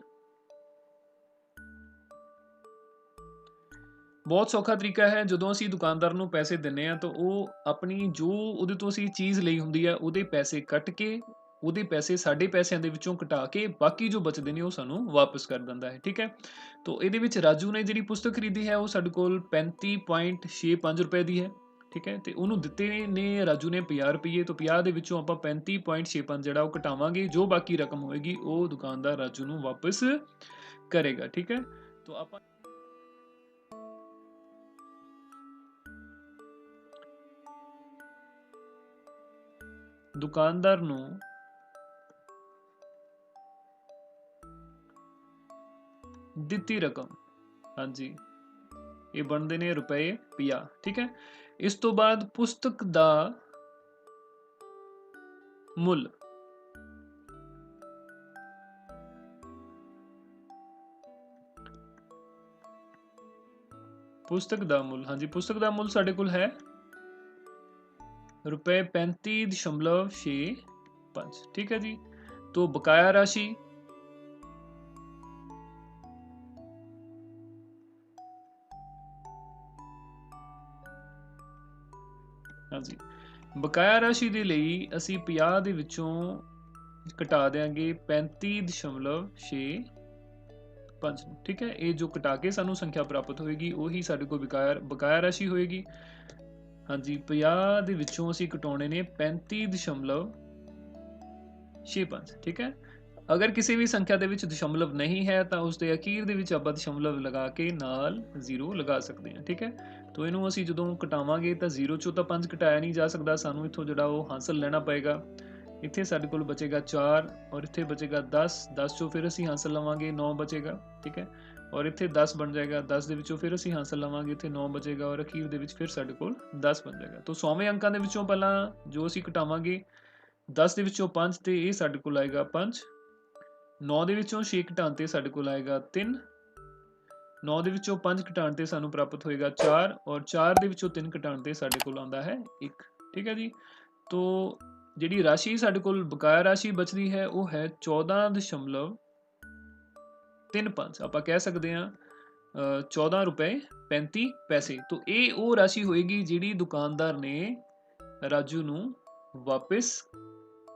ਬਹੁਤ ਸੌਖਾ ਤਰੀਕਾ ਹੈ। ਜਦੋਂ ਅਸੀਂ ਦੁਕਾਨਦਾਰ ਨੂੰ ਪੈਸੇ ਦਿੰਨੇ ਆ ਤਾਂ ਉਹ ਆਪਣੀ ਜੋ ਉਹਦੇ ਤੋਂ ਅਸੀਂ ਚੀਜ਼ ਲਈ ਹੁੰਦੀ ਹੈ ਉਹਦੇ ਪੈਸੇ ਕੱਟ ਕੇ, ਉਹਦੇ ਪੈਸੇ ਸਾਡੇ ਪੈਸਿਆਂ ਦੇ ਵਿੱਚੋਂ ਘਟਾ ਕੇ ਬਾਕੀ ਜੋ ਬਚਦੇ ਨੇ ਉਹ ਸਾਨੂੰ ਵਾਪਸ ਕਰ ਦਿੰਦਾ ਹੈ। ਠੀਕ ਹੈ, ਤਾਂ ਇਹਦੇ ਵਿੱਚ ਰਾਜੂ ਨੇ ਜਿਹੜੀ ਪੁਸਤਕ ਖਰੀਦੀ ਹੈ ਉਹ ਸਾਡੇ ਕੋਲ 35.65 ਰੁਪਏ ਦੀ ਹੈ। ਠੀਕ ਹੈ, ਤੇ ਉਹਨੂੰ ਦਿੱਤੇ ਨੇ ਰਾਜੂ ਨੇ 50 ਰੁਪਏ, ਤੋਂ 50 ਦੇ ਵਿੱਚੋਂ ਆਪਾਂ 35.65 ਜਿਹੜਾ ਉਹ ਘਟਾਵਾਂਗੇ, ਜੋ ਬਾਕੀ ਰਕਮ ਹੋਏਗੀ ਉਹ ਦੁਕਾਨਦਾਰ ਰਾਜੂ ਨੂੰ ਵਾਪਸ ਕਰੇਗਾ। ਠੀਕ ਹੈ, ਤਾਂ ਆਪਾਂ ਦੁਕਾਨਦਾਰ ਨੂੰ ਦਿੱਤੀ ਰਕਮ, ਹਾਂਜੀ ਇਹ ਬਣਦੇ ਨੇ ਰੁਪਏ 50। ਠੀਕ ਹੈ, ਇਸ ਤੋਂ ਬਾਅਦ ਪੁਸਤਕ ਦਾ ਮੁੱਲ ਹਾਂਜੀ ਪੁਸਤਕ ਦਾ ਮੁੱਲ ਸਾਡੇ ਕੋਲ ਹੈ रुपए 35.65। ठीक है जी, तो बकाया राशि हाँ जी, बकाया राशि ਦੇ ਲਈ ਅਸੀਂ 50 ਦੇ ਵਿੱਚੋਂ ਘਟਾ ਦੇਾਂਗੇ 35.65। ठीक है, ਇਹ ਜੋ ਘਟਾ ਕੇ ਸਾਨੂੰ ਸੰਖਿਆ ਪ੍ਰਾਪਤ ਹੋਏਗੀ ਉਹੀ ਸਾਡੇ ਕੋਲ ਬਕਾਇਆ ਰਾਸ਼ੀ ਹੋਏਗੀ। ਹਾਂਜੀ 50 ਦੇ ਵਿੱਚੋਂ ਅਸੀਂ ਘਟਾਉਣੇ ਨੇ 35.65। ਠੀਕ ਹੈ, ਅਗਰ ਕਿਸੇ ਵੀ ਸੰਖਿਆ ਦੇ ਵਿੱਚ ਦਸ਼ਮਲਵ ਨਹੀਂ ਹੈ ਤਾਂ ਉਸ ਦੇ ਅਖੀਰ ਦੇ ਵਿੱਚ ਆਪਾਂ ਦਸ਼ਮਲਵ ਲਗਾ ਕੇ ਨਾਲ 0 ਲਗਾ ਸਕਦੇ ਹਾਂ। ਠੀਕ ਹੈ, ਤਾਂ ਇਹਨੂੰ ਅਸੀਂ ਜਦੋਂ ਘਟਾਵਾਂਗੇ ਤਾਂ 0 ਚੋਂ ਤਾਂ 5 ਘਟਾਇਆ ਨਹੀਂ ਜਾ ਸਕਦਾ, ਸਾਨੂੰ ਇੱਥੋਂ ਜਿਹੜਾ ਉਹ ਹਾਸਲ ਲੈਣਾ ਪਏਗਾ। ਇੱਥੇ ਸਾਡੇ ਕੋਲ ਬਚੇਗਾ 4 ਔਰ ਇੱਥੇ ਬਚੇਗਾ 10। 10 ਚੋਂ ਫਿਰ ਅਸੀਂ ਹਾਸਲ ਲਵਾਂਗੇ 9 ਬਚੇਗਾ। ਠੀਕ ਹੈ, ਔਰ ਇੱਥੇ 10 ਬਣ ਜਾਏਗਾ। 10 ਦੇ ਵਿੱਚੋਂ ਫਿਰ ਅਸੀਂ ਹਾਸਲ ਲਵਾਂਗੇ, ਇੱਥੇ 9 ਬਚੇਗਾ ਔਰ ਅਖੀਰ ਦੇ ਵਿੱਚ ਫਿਰ ਸਾਡੇ ਕੋਲ 10 ਬਣ ਜਾਏਗਾ। ਤਾਂ 100ਵੇਂ ਅੰਕਾਂ ਦੇ ਵਿੱਚੋਂ ਪਹਿਲਾਂ ਜੋ ਅਸੀਂ ਘਟਾਵਾਂਗੇ 10 ਦੇ ਵਿੱਚੋਂ 5 ਤੇ ਇਹ ਸਾਡੇ ਕੋਲ ਆਏਗਾ 5। 9 ਦੇ ਵਿੱਚੋਂ 6 ਘਟਾਉਣ ਤੇ ਸਾਡੇ ਕੋਲ ਆਏਗਾ 3। 9 ਦੇ ਵਿੱਚੋਂ 5 ਘਟਾਉਣ ਤੇ ਸਾਨੂੰ ਪ੍ਰਾਪਤ ਹੋਏਗਾ 4 ਔਰ 4 ਦੇ ਵਿੱਚੋਂ 3 ਘਟਾਉਣ ਤੇ ਸਾਡੇ ਕੋਲ ਆਉਂਦਾ ਹੈ 1। ਠੀਕ ਹੈ ਜੀ, तो ਜਿਹੜੀ ਰਾਸ਼ੀ ਸਾਡੇ ਕੋਲ ਬਕਾਇਆ ਰਾਸ਼ੀ ਬਚਦੀ ਹੈ ਉਹ ਹੈ 14.35 ਆਪਾਂ ਕਹਿ ਸਕਦੇ ਹਾਂ 14 ਰੁਪਏ 35 ਪੈਸੇ। तो ਇਹ ਉਹ ਰਾਸ਼ੀ ਹੋਏਗੀ ਜਿਹੜੀ ਦੁਕਾਨਦਾਰ ਨੇ ਰਾਜੂ ਨੂੰ ਵਾਪਿਸ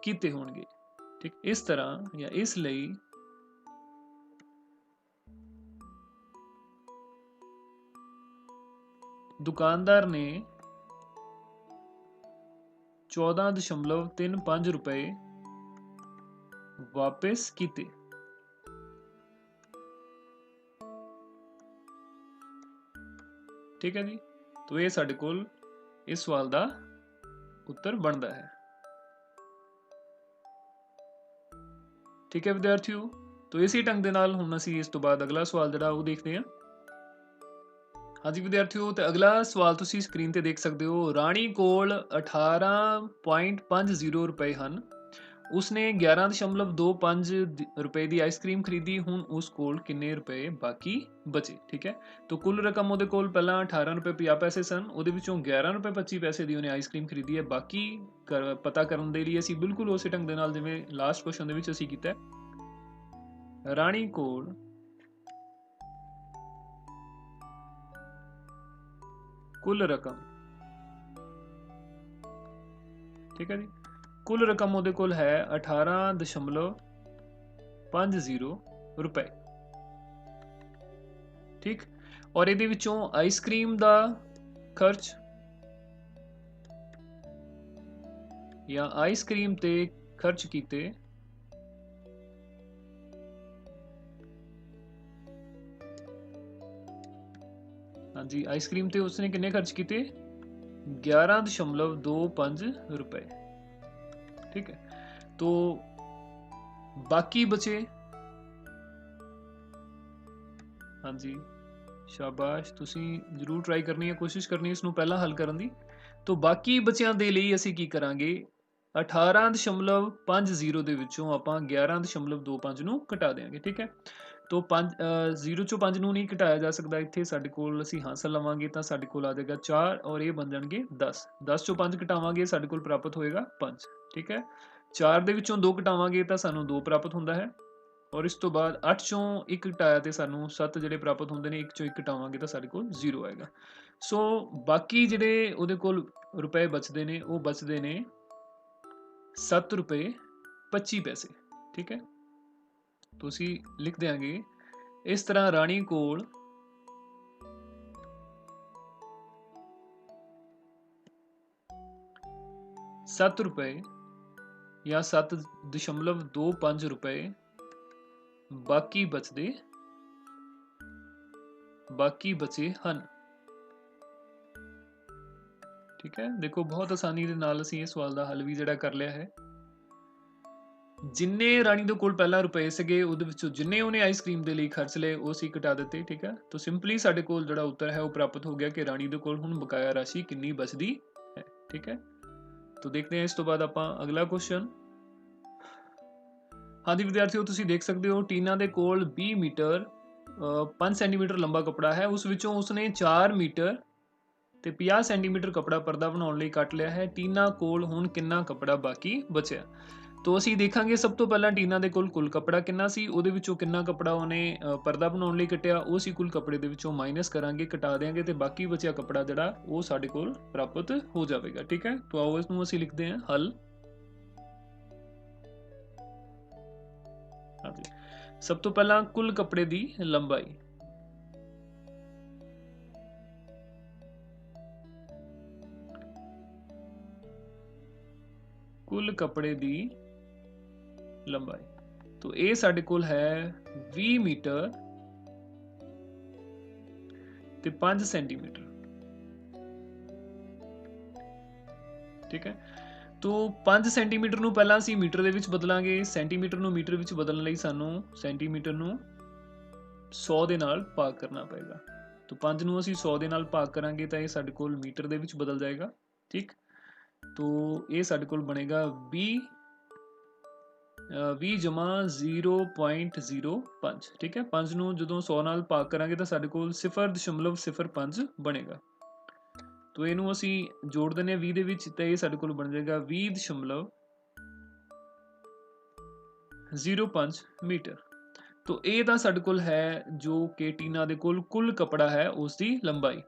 ਕੀਤੇ ਹੋਣਗੇ। ਠੀਕ, ਇਸ ਤਰ੍ਹਾਂ ਜਾਂ ਇਸ ਲਈ ਦੁਕਾਨਦਾਰ ਨੇ 14.35 रुपए वापस ਕੀਤੇ। ठीक है जी, तो ये साडे कोल इस सवाल का उत्तर बनता है। ठीक है विद्यार्थियों, तो इसी ढंग दे नाल हुण असीं इस तो बाद अगला सवाल जिहड़ा वो देखते हैं। हाँ जी विद्यार्थियों, तो अगला सवाल तुसीं स्क्रीन ते देख सकते हो। राणी कोल 18.50 रुपए हैं, उसने 11.25 रुपए की आइसक्रीम खरीदी, हुण उस कोल किन्ने रुपए बाकी बचे। ठीक है, तो कुल रकम उहदे कोल पहला 18 रुपए 50 पैसे सन, उहदे विचों 11 रुपए 25 पैसे की उन्हें आइसक्रीम खरीदी है। बाकी पता करन दे लई असीं बिल्कुल उस ढंग दे नाल जिवें लास्ट क्वेश्चन दे विच असीं कीता है। राणी कोल कुल रकम, ठीक है जी, कुल रकम उहदे कोल है 18.50 रुपए। ठीक, और इहदे विचों आइसक्रीम दा खर्च या आइसक्रीम ते खर्च कीते हाँ जी, आइसक्रीम ते उसने किन्ने खर्च कीते 11.25 रुपए। ठीक है, तो बाकी बचे, हाँ जी शाबाश, तुसी जरूर ट्राई करनी है, कोशिश करनी है इसनूं पहला हल करन दी। तो बाकी बच्चों दे लई असीं की करांगे 18.50 दे विचों आपां 11.25 नूं घटा देंगे। ठीक है, तो 0 चों 5 नूं नहीं घटाया जा सकता, इत्थे साडे कोल असीं हासल लवांगे तां साडे कोल आ जाएगा 4 और ये बन जाणगे 10। 10 चों 5 घटावांगे साडे कोल प्राप्त होएगा 5। ठीक है, 4 दे विचों 2 घटावांगे तां सानूं 2 प्राप्त हुंदा है, और इस तो बाद 8 चों 1 घटाया तो सानूं 7 जिहड़े प्राप्त होंदे ने, 1 चों 1 घटावांगे तां साडे कोल 0 आएगा। सो बाकी जिहड़े उहदे कोल रुपए बचदे ने वो बचदे ने 7 रुपए 25 पैसे। ठीक है, तो असीं लिख देंगे इस तरह राणी कोल 7 रुपए या 7.25 रुपए बाकी बचे हैं। ठीक है, देखो बहुत आसानी दे नाल असीं इस सवाल का हल भी जिहड़ा कर लिया है। जिन्ने राणी दे कोल पहला रुपए सीगे उहदे विचों जिन्ने उहने आइसक्रीम दे लई खर्च लए वो असीं घटा दित्ते। ठीक है, तो सिंपली साडे कोल जिहड़ा उत्तर है वो प्राप्त हो गया कि राणी दे कोल हुण बकाया राशि कितनी बचदी है। ठीक है, तो देखते हैं इस तो बाद आपां अगला क्वेश्चन। हाँ जी विद्यार्थियों, तुसीं देख सकते हो टीना दे कोल 20 मीटर 5 सेंटीमीटर लंबा कपड़ा है, उस विचों उसने 4 मीटर ते 50 सेंटीमीटर कपड़ा पर्दा बनाउण लई कट लिया है। टीना कोल हुण कितना कपड़ा बाकी बचिया। तो असीं देखांगे सब तो पहला टीना दे कोल कुल कपड़ा कितना सी, उहदे विचों कितना कपड़ा उहने पर्दा बनाउण लई कटिया, वो असीं कुल कपड़े दे विचों माइनस करांगे, घटा देंगे, तो बाकी बचिया कपड़ा जिहड़ा वो साडे कोल प्राप्त हो जाएगा। ठीक है, तो आओ इसनूं असीं लिखदे हां हल। हाँ जी, सब तो पहला कुल कपड़े दी लंबाई, कुल कपड़े दी लंबाई, तो ये साडे कोल है 20 मीटर ते 5 सेंटीमीटर। ठीक है, तो 5 सेंटीमीटर नूं पहला असीं मीटर दे विच बदलांगे, सेंटीमीटर नूं मीटर विच बदलण लई सानूं सेंटीमीटर नूं 100 दे नाल भाग करना पएगा। तो 5 नूं असीं 100 दे नाल भाग करांगे तां ये साडे कोल मीटर दे विच बदल जाएगा। ठीक, तो ये साडे कोल बनेगा 20 जमा 0.05। ठीक है, 5 नूं जदों 100 नाल भाग करांगे तां साडे कोल 0.05 बनेगा। तो इहनूं असीं जोड़ दिंदे हां 20 दे विच, तां ये साडे कोल बन जाएगा 20.05 0.05 मीटर। तो ਇਹ ਤਾਂ ਸਾਡੇ ਕੋਲ ਹੈ ਜੋ ਕਿ ਟੀਨਾ ਦੇ ਕੋਲ ਕੁੱਲ ਕੱਪੜਾ ਹੈ ਉਸ ਦੀ ਲੰਬਾਈ।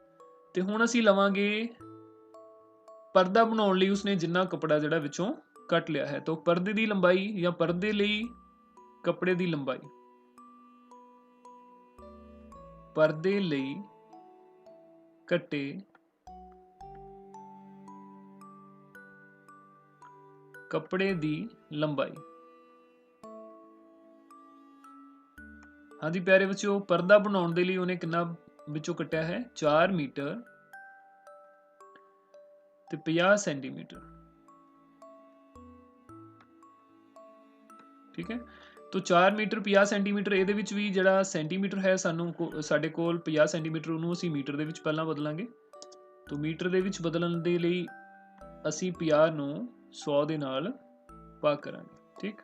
ਤੇ ਹੁਣ ਅਸੀਂ ਲਵਾਂਗੇ ਪਰਦਾ ਬਣਾਉਣ ਲਈ ਉਸਨੇ ਜਿੰਨਾ ਕੱਪੜਾ ਜਿਹੜਾ ਵਿੱਚੋਂ ਕੱਟ ਲਿਆ ਹੈ। ਤਾਂ ਪਰਦੇ ਦੀ ਲੰਬਾਈ ਜਾਂ ਪਰਦੇ ਲਈ ਕੱਪੜੇ ਦੀ ਲੰਬਾਈ, ਪਰਦੇ ਲਈ ਕੱਟੇ ਕੱਪੜੇ ਦੀ ਲੰਬਾਈ। ਹਾਂਜੀ ਪਿਆਰੇ ਬੱਚਿਓ, ਪਰਦਾ ਬਣਾਉਣ ਦੇ ਲਈ ਉਹਨੇ ਕਿੰਨਾ ਵਿੱਚੋਂ ਕੱਟਿਆ ਹੈ? 4 ਮੀਟਰ ਤੇ 50 ਸੈਂਟੀਮੀਟਰ। ਠੀਕ ਹੈ, तो 4 मीटर 50 ਸੈਂਟੀਮੀਟਰ। ਇਹਦੇ ਵਿੱਚ ਵੀ ਜਿਹੜਾ ਸੈਂਟੀਮੀਟਰ ਹੈ ਸਾਨੂੰ ਸਾਡੇ ਕੋਲ 50 ਸੈਂਟੀਮੀਟਰ, ਉਹਨੂੰ ਅਸੀਂ ਮੀਟਰ ਦੇ ਵਿੱਚ ਪਹਿਲਾਂ ਬਦਲਾਂਗੇ। तो ਮੀਟਰ ਦੇ ਵਿੱਚ ਬਦਲਣ ਦੇ ਲਈ ਅਸੀਂ 50 ਨੂੰ 100 ਦੇ ਨਾਲ ਭਾਗ ਕਰਾਂਗੇ। ਠੀਕ,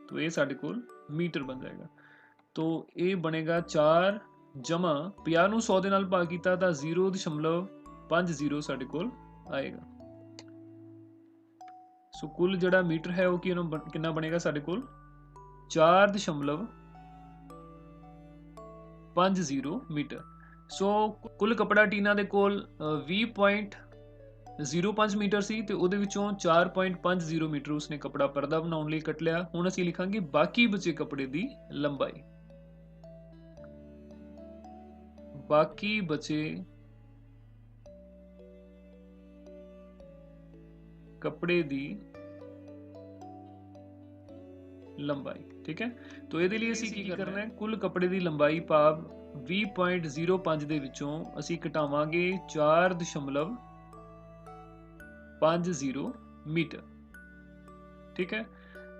तो ये ਸਾਡੇ ਕੋਲ ਮੀਟਰ ਬਣ ਜਾਏਗਾ। तो ਇਹ ਬਣੇਗਾ 4 ਜਮਾ 50 ਨੂੰ 100 ਦੇ ਨਾਲ ਭਾਗ ਕੀਤਾ ਤਾਂ 0.50 ਸਾਡੇ ਕੋਲ ਆਏਗਾ। ਸੋ ਕੁੱਲ ਜਿਹੜਾ ਮੀਟਰ ਹੈ ਉਹ ਕਿੰਨਾ ਬਣੇਗਾ ਸਾਡੇ ਕੋਲ? 4.50 ਮੀਟਰ। ਸੋ ਕੁੱਲ ਕਪੜਾ ਟੀਨਾ ਦੇ ਕੋਲ 20.05 ਮੀਟਰ ਸੀ ਤੇ ਉਹਦੇ ਵਿੱਚੋਂ 4.50 ਮੀਟਰ ਉਸਨੇ ਕਪੜਾ ਪਰਦਾ ਬਣਾਉਣ ਲਈ ਕੱਟ ਲਿਆ। ਹੁਣ ਅਸੀਂ ਲਿਖਾਂਗੇ ਬਾਕੀ ਬਚੇ ਕਪੜੇ ਦੀ ਲੰਬਾਈ। ਬਾਕੀ ਬਚੇ कपड़े दी लंबाई। ठीक है, तो ये लिए असी की करना है? कुल कपड़े दी लंबाई भाव 20.05 दे विचों असी घटावांगे 4.50 मीटर। ठीक है,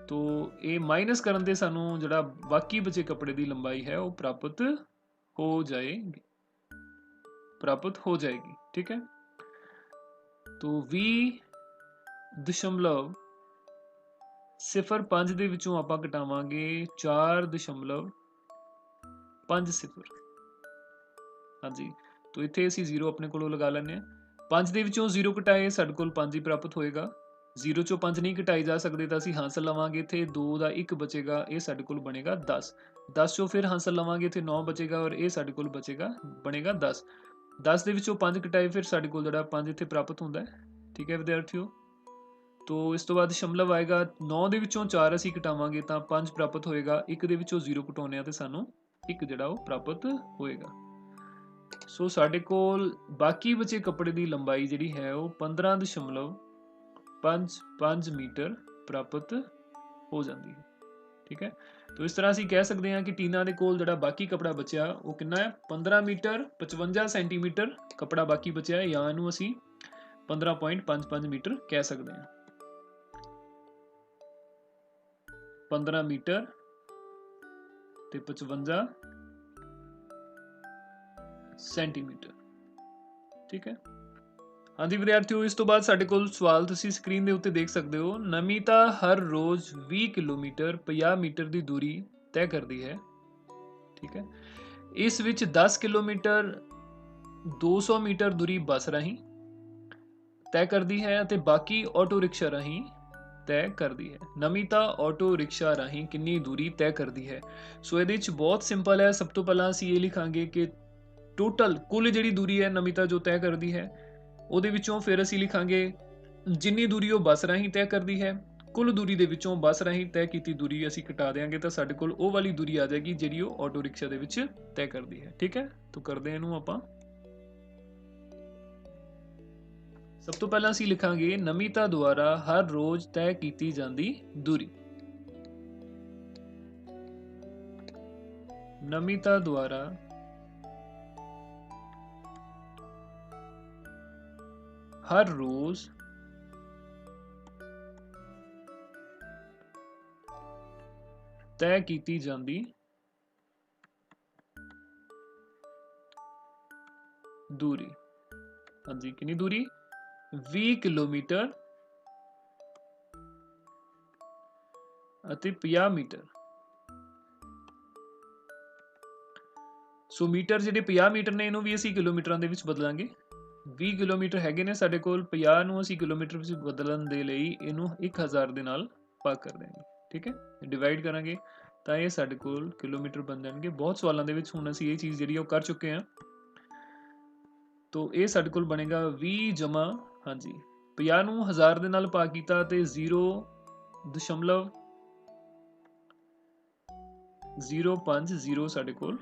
तो ये माइनस करन दे सानू जिहड़ा बाकी बचे कपड़े दी लंबाई है वो प्राप्त हो जाएगी। ठीक है, तो 20.05 ਦੇ ਵਿੱਚੋਂ ਆਪਾਂ ਘਟਾਵਾਂਗੇ 4.50। ਹਾਂਜੀ, तो ਇੱਥੇ ਅਸੀਂ 0 ਆਪਣੇ ਕੋਲੋਂ ਲਗਾ ਲੈਂਦੇ ਹਾਂ। 5 ਦੇ ਵਿੱਚੋਂ 0 ਘਟਾਏ ਸਾਡੇ ਕੋਲ 5 ਹੀ ਪ੍ਰਾਪਤ ਹੋਏਗਾ। 0 ਚੋਂ 5 ਨਹੀਂ ਘਟਾਏ ਜਾ ਸਕਦੇ ਤਾਂ ਅਸੀਂ ਹਾਸਲ ਲਵਾਂਗੇ। ਇੱਥੇ 2 ਦਾ 1 ਬਚੇਗਾ, ਇਹ ਸਾਡੇ ਕੋਲ ਬਣੇਗਾ 10। 10 ਚੋਂ ਫਿਰ ਹਾਸਲ ਲਵਾਂਗੇ, ਇੱਥੇ 9 ਬਚੇਗਾ ਔਰ ਇਹ ਸਾਡੇ ਕੋਲ ਬਣੇਗਾ 10। 10 ਦੇ ਵਿੱਚੋਂ 5 ਘਟਾਏ ਫਿਰ ਸਾਡੇ ਕੋਲ ਜਿਹੜਾ 5 ਇੱਥੇ ਪ੍ਰਾਪਤ ਹੁੰਦਾ ਹੈ। ਠੀਕ ਹੈ ਵਿਦਿਆਰਥੀਓ, तो इस तो बाद दशमलव आएगा। 9 ਦੇ ਵਿੱਚੋਂ 4 ਅਸੀਂ ਘਟਾਵਾਂਗੇ ਤਾਂ 5 ਪ੍ਰਾਪਤ ਹੋਏਗਾ। 1 ਦੇ ਵਿੱਚੋਂ 0 ਘਟਾਉਂਦੇ ਆ ਤੇ ਸਾਨੂੰ 1 ਜਿਹੜਾ ਉਹ ਪ੍ਰਾਪਤ ਹੋਏਗਾ। ਸੋ ਸਾਡੇ ਕੋਲ ਬਾਕੀ ਬਚੇ ਕੱਪੜੇ ਦੀ ਲੰਬਾਈ ਜਿਹੜੀ ਹੈ ਉਹ 15.55 ਮੀਟਰ ਪ੍ਰਾਪਤ ਹੋ ਜਾਂਦੀ ਹੈ। ਠੀਕ ਹੈ, तो इस तरह ਅਸੀਂ ਕਹਿ ਸਕਦੇ ਹਾਂ ਕਿ ਟੀਨਾ ਦੇ ਕੋਲ ਜਿਹੜਾ ਬਾਕੀ ਕੱਪੜਾ ਬਚਿਆ ਉਹ ਕਿੰਨਾ ਹੈ? 15 ਮੀਟਰ 55 ਸੈਂਟੀਮੀਟਰ ਕੱਪੜਾ ਬਾਕੀ ਬਚਿਆ, ਜਾਂ ਇਹਨੂੰ ਅਸੀਂ 15.55 ਮੀਟਰ ਕਹਿ ਸਕਦੇ ਹਾਂ। 15 मीटर ਤੇ 55 ਸੈਂਟੀਮੀਟਰ। ਠੀਕ ਹੈ, ਹਾਂਜੀ ਵਿਦਿਆਰਥੀਓ, ਇਸ ਤੋਂ ਬਾਅਦ ਸਾਡੇ ਕੋਲ ਸਵਾਲ ਤੁਸੀਂ ਸਕਰੀਨ ਦੇ ਉੱਤੇ ਦੇਖ ਸਕਦੇ ਹੋ। ਨਮਿਤਾ ਹਰ ਰੋਜ਼ 20 ਕਿਲੋਮੀਟਰ 50 ਮੀਟਰ ਦੀ ਦੂਰੀ ਤੈਅ ਕਰਦੀ ਹੈ। ਠੀਕ ਹੈ, ਇਸ ਵਿੱਚ 10 ਕਿਲੋਮੀਟਰ 200 ਮੀਟਰ ਦੂਰੀ ਬੱਸ ਰਾਹੀਂ ਤੈਅ ਕਰਦੀ ਹੈ ਅਤੇ ਬਾਕੀ ਆਟੋ ਰਿਕਸ਼ਾ ਰਾਹੀਂ तय करती है। नमिता ऑटो रिक्शा राही कितनी दूरी तय करती है? सो ये बहुत सिंपल है। सब तो पहला असीं ये लिखांगे कि टोटल कुल जिहड़ी दूरी है नमिता जो तय करती है ਉਹਦੇ ਵਿੱਚੋਂ ਫਿਰ ਅਸੀਂ ਲਿਖਾਂਗੇ ਜਿੰਨੀ ਦੂਰੀ ਉਹ ਬੱਸ ਰਾਹੀਂ ਤੈਅ ਕਰਦੀ ਹੈ। ਕੁੱਲ ਦੂਰੀ ਦੇ ਵਿੱਚੋਂ ਬੱਸ ਰਾਹੀਂ ਤੈਅ ਕੀਤੀ ਦੂਰੀ ਅਸੀਂ ਘਟਾ ਦੇਵਾਂਗੇ ਤਾਂ ਸਾਡੇ ਕੋਲ ਉਹ ਵਾਲੀ ਦੂਰੀ ਆ ਜਾਏਗੀ ਜਿਹੜੀ ਉਹ ਆਟੋ ਰਿਕਸ਼ਾ ਦੇ ਵਿੱਚ ਤੈਅ ਕਰਦੀ ਹੈ। ਠੀਕ ਹੈ, ਤਾਂ ਕਰਦੇ ਇਹਨੂੰ ਆਪਾਂ। ਸਭ ਤੋਂ ਪਹਿਲਾਂ ਅਸੀਂ ਲਿਖਾਂਗੇ ਨਮਿਤਾ ਦੁਆਰਾ ਹਰ ਰੋਜ਼ ਤੈਅ ਕੀਤੀ ਜਾਂਦੀ ਦੂਰੀ। ਨਮਿਤਾ ਦੁਆਰਾ हर रोज तय की जाती दूरी। हाँ जी, कितनी दूरी? 20 किलोमीटर ਅਤੇ 50 ਮੀਟਰ। ਸੋ ਮੀਟਰ ਜਿਹੜੇ 50 ਮੀਟਰ ਨੇ ਇਹਨੂੰ ਵੀ ਅਸੀਂ ਕਿਲੋਮੀਟਰਾਂ ਦੇ ਵਿੱਚ ਬਦਲਾਂਗੇ। 20 ਕਿਲੋਮੀਟਰ ਹੈਗੇ ਨੇ ਸਾਡੇ ਕੋਲ, 50 ਨੂੰ ਅਸੀਂ ਕਿਲੋਮੀਟਰ ਵਿੱਚ ਬਦਲਣ ਦੇ ਲਈ ਇਹਨੂੰ 1000 ਦੇ ਨਾਲ ਭਾਗ ਕਰ ਦਿਆਂਗੇ। ਠੀਕ ਹੈ, ਡਿਵਾਈਡ ਕਰਾਂਗੇ ਤਾਂ ਇਹ ਸਾਡੇ ਕੋਲ ਕਿਲੋਮੀਟਰ ਬਣ ਜਾਣਗੇ। ਬਹੁਤ ਸਵਾਲਾਂ ਦੇ ਵਿੱਚ ਹੁਣ ਅਸੀਂ ਇਹ ਚੀਜ਼ ਜਿਹੜੀ ਉਹ ਕਰ ਚੁੱਕੇ ਹਾਂ। ਤੋ ਇਹ ਸਾਡੇ ਕੋਲ ਬਣੇਗਾ 20 ਜਮਾ, ਹਾਂਜੀ 50 ਨੂੰ 1000 ਦੇ ਨਾਲ ਭਾਗ ਕੀਤਾ ਤੇ 0.050 ਸਾਡੇ ਕੋਲ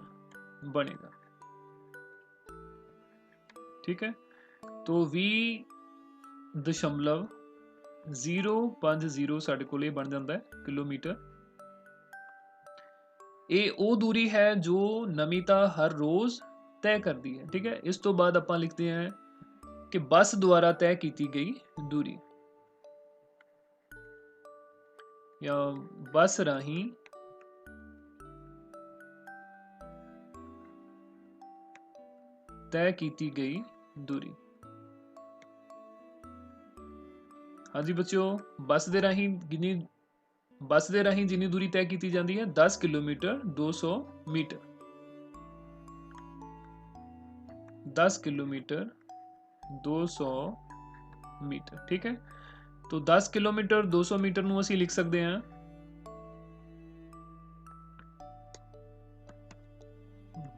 ਬਣੇਗਾ। ठीक है, तो 20.050 ਸਾਡੇ ਕੋਲ ਇਹ ਬਣ ਜਾਂਦਾ ਹੈ ਕਿਲੋਮੀਟਰ। ਇਹ ਉਹ ਦੂਰੀ ਹੈ ਜੋ ਨਮਿਤਾ ਹਰ ਰੋਜ਼ ਤੈਅ ਕਰਦੀ ਹੈ। ਠੀਕ ਹੈ, ਇਸ ਤੋਂ ਬਾਅਦ ਆਪਾਂ ਲਿਖਦੇ ਹਾਂ ਕਿ ਬੱਸ ਦੁਆਰਾ ਤੈਅ ਕੀਤੀ ਗਈ ਦੂਰੀ ਜਾਂ ਬੱਸ ਰਾਹੀਂ ਤੈਅ ਕੀਤੀ ਗਈ दूरी। हाँ जी बच्चों, बस दे राही जिन्नी दूरी तय की जाती है 10 किलोमीटर 200 मीटर। 10 kilometre 200 metre. ठीक है, तो 10 किलोमीटर 200 मीटर नूं असीं लिख सकते हैं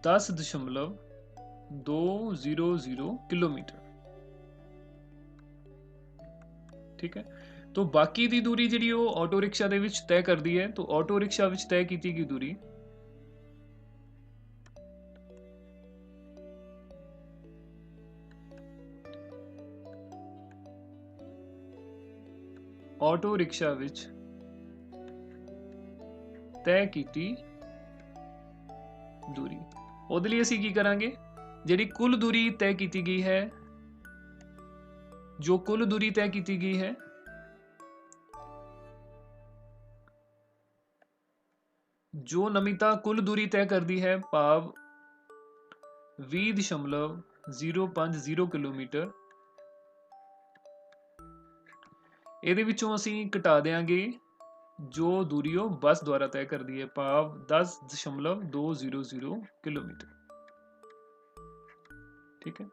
10.200 किलोमीटर। ठीक है, तो बाकी दी दूरी जिहड़ी वो ऑटो रिक्शा दे विच तय करदी है। तो ऑटो रिक्शा विच तय कीती गई दूरी ऑटो रिक्शा विच तय कीती दूरी। ਉਹਦੇ ਲਈ ਅਸੀਂ ਕੀ ਕਰਾਂਗੇ, ਜਿਹੜੀ ਕੁੱਲ ਦੂਰੀ ਤੈਅ ਕੀਤੀ ਗਈ ਹੈ, ਜੋ ਕੁੱਲ ਦੂਰੀ ਤੈਅ ਕੀਤੀ ਗਈ ਹੈ ਜੋ ਨਮਿਤਾ ਕੁੱਲ ਦੂਰੀ ਤੈਅ ਕਰਦੀ ਹੈ ਭਾਵ 20.050 ਕਿਲੋਮੀਟਰ, ਇਹਦੇ ਵਿੱਚੋਂ ਅਸੀਂ ਘਟਾ ਦੇਾਂਗੇ जो दूरी वो बस द्वारा तय कर दी है भाव 10.200 किलोमीटर। ठीक है,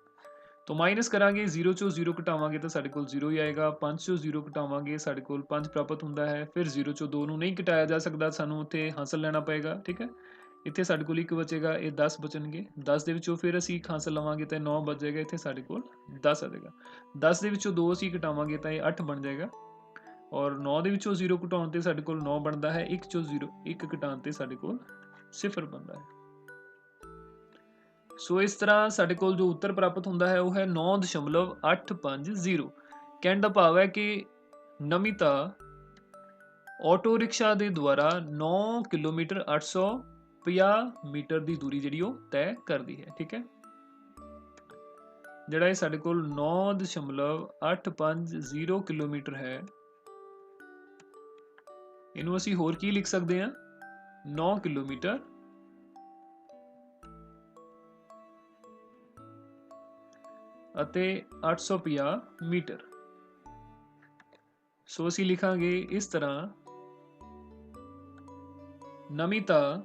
तो माइनस करांगे 0 चो 0 घटावांगे तो साडे कोल 0 ही आएगा। 5 चो 0 घटावांगे साडे कोल 5 प्राप्त हुंदा है। फिर 0 चो 2 नूं नहीं घटाया जा सकता, सानूं उत्थे हासिल लेना पएगा। ठीक है, इत्थे साडे कोल 1 बचेगा, ये 10 बचणगे। 10 दे विचों फिर असीं हासिल लवांगे तो 9 बच जाएगा, इत्थे साडे कोल 10 आ जाएगा। 10 दे विचों 2 असीं घटावांगे तो ये 8 बन जाएगा और 9 ਦੇ ਵਿੱਚੋਂ 0 ਘਟਾਉਣ ਤੇ ਸਾਡੇ ਕੋਲ 9 ਬਣਦਾ ਹੈ। 1 ਚੋਂ 0 1 ਘਟਾਉਣ ਤੇ ਸਾਡੇ ਕੋਲ 0 ਬਣਦਾ ਹੈ। ਸੋ ਇਸ ਤਰ੍ਹਾਂ ਸਾਡੇ ਕੋਲ ਜੋ ਉੱਤਰ ਪ੍ਰਾਪਤ ਹੁੰਦਾ ਹੈ ਉਹ ਹੈ 9.850। ਕਹਿਣ ਦਾ ਭਾਵ ਹੈ ਕਿ ਨਮਿਤਾ ਆਟੋ ਰਿਕਸ਼ਾ ਦੇ ਦੁਆਰਾ 9 ਕਿਲੋਮੀਟਰ 850 ਮੀਟਰ ਦੀ ਦੂਰੀ ਜਿਹੜੀ ਉਹ ਤੈਅ ਕਰਦੀ ਹੈ। ਠੀਕ ਹੈ, ਜਿਹੜਾ ਇਹ ਸਾਡੇ ਕੋਲ 9.850 ਕਿਲੋਮੀਟਰ ਹੈ, ਇਹਨੂੰ ਅਸੀਂ ਹੋਰ ਕੀ ਲਿਖ ਸਕਦੇ ਹਾਂ, 9 ਕਿਲੋਮੀਟਰ ਅਤੇ 850 ਮੀਟਰ। ਸੋ ਅਸੀਂ ਲਿਖਾਂਗੇ ਇਸ ਤਰ੍ਹਾਂ, ਨਮਿਤਾ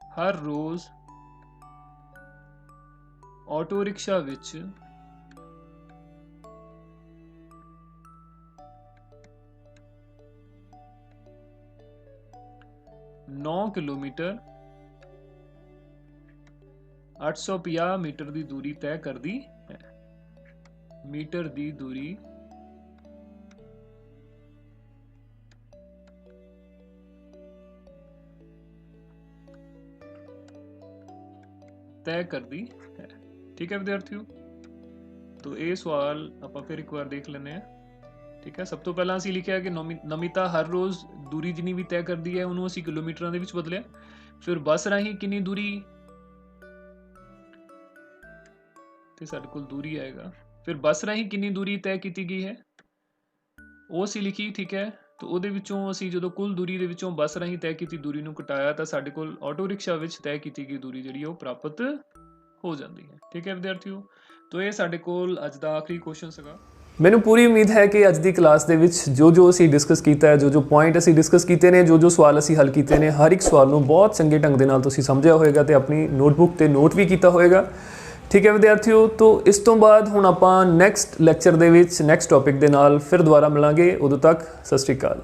ਹਰ ਰੋਜ਼ ਆਟੋ ਰਿਕਸ਼ਾ ਵਿੱਚ 9 किलोमीटर 850 मीटर की दूरी तय करती है। मीटर की दूरी तय करती है। ठीक है विद्यार्थियों, तो ये सवाल आप फिर एक बार देख लेने हैं। ठीक है, सब तो पहला असीं लिखिया कि नमिता हर रोज़ दूरी जिन्नी भी तय करती है उन्होंने असीं किलोमीटरां दे विच बदलिया। फिर बस राही कितनी दूरी ते साडे कोल दूरी आएगा। फिर बस राही कितनी दूरी तय की गई है वो असीं लिखी। ठीक है, तो उहदे विचों असीं जदों कुल दूरी दे विचों बस राही तय की दूरी नूं घटाया तो साडे कोल ऑटो रिक्शा विच तय की गई दूरी जिहड़ी वो प्राप्त हो जाती है। ठीक है विद्यार्थियों, तो ये साडे कोल अज दा आखिरी क्वेश्चन सीगा। ਮੈਨੂੰ ਪੂਰੀ ਉਮੀਦ ਹੈ ਕਿ ਅੱਜ ਦੀ ਕਲਾਸ ਦੇ ਵਿੱਚ ਜੋ ਅਸੀਂ ਡਿਸਕਸ ਕੀਤਾ ਹੈ, ਜੋ ਪੁਆਇੰਟ ਅਸੀਂ ਡਿਸਕਸ ਕੀਤੇ ਨੇ, ਜੋ ਸਵਾਲ ਅਸੀਂ ਹੱਲ ਕੀਤੇ ਨੇ, ਹਰ ਇੱਕ ਸਵਾਲ ਨੂੰ ਬਹੁਤ ਚੰਗੇ ਢੰਗ ਦੇ ਨਾਲ ਤੁਸੀਂ ਸਮਝਿਆ ਹੋਵੇਗਾ ਤੇ ਆਪਣੀ ਨੋਟਬੁੱਕ ਤੇ ਨੋਟ ਵੀ ਕੀਤਾ ਹੋਵੇਗਾ। ਠੀਕ ਹੈ ਵਿਦਿਆਰਥੀਓ, ਤੋਂ ਇਸ ਤੋਂ ਬਾਅਦ ਹੁਣ ਆਪਾਂ ਨੈਕਸਟ ਲੈਕਚਰ ਦੇ ਵਿੱਚ ਨੈਕਸਟ ਟੌਪਿਕ ਦੇ ਨਾਲ ਫਿਰ ਦੁਬਾਰਾ ਮਿਲਾਂਗੇ। ਉਦੋਂ ਤੱਕ ਸਤਿ ਸ਼੍ਰੀ ਅਕਾਲ।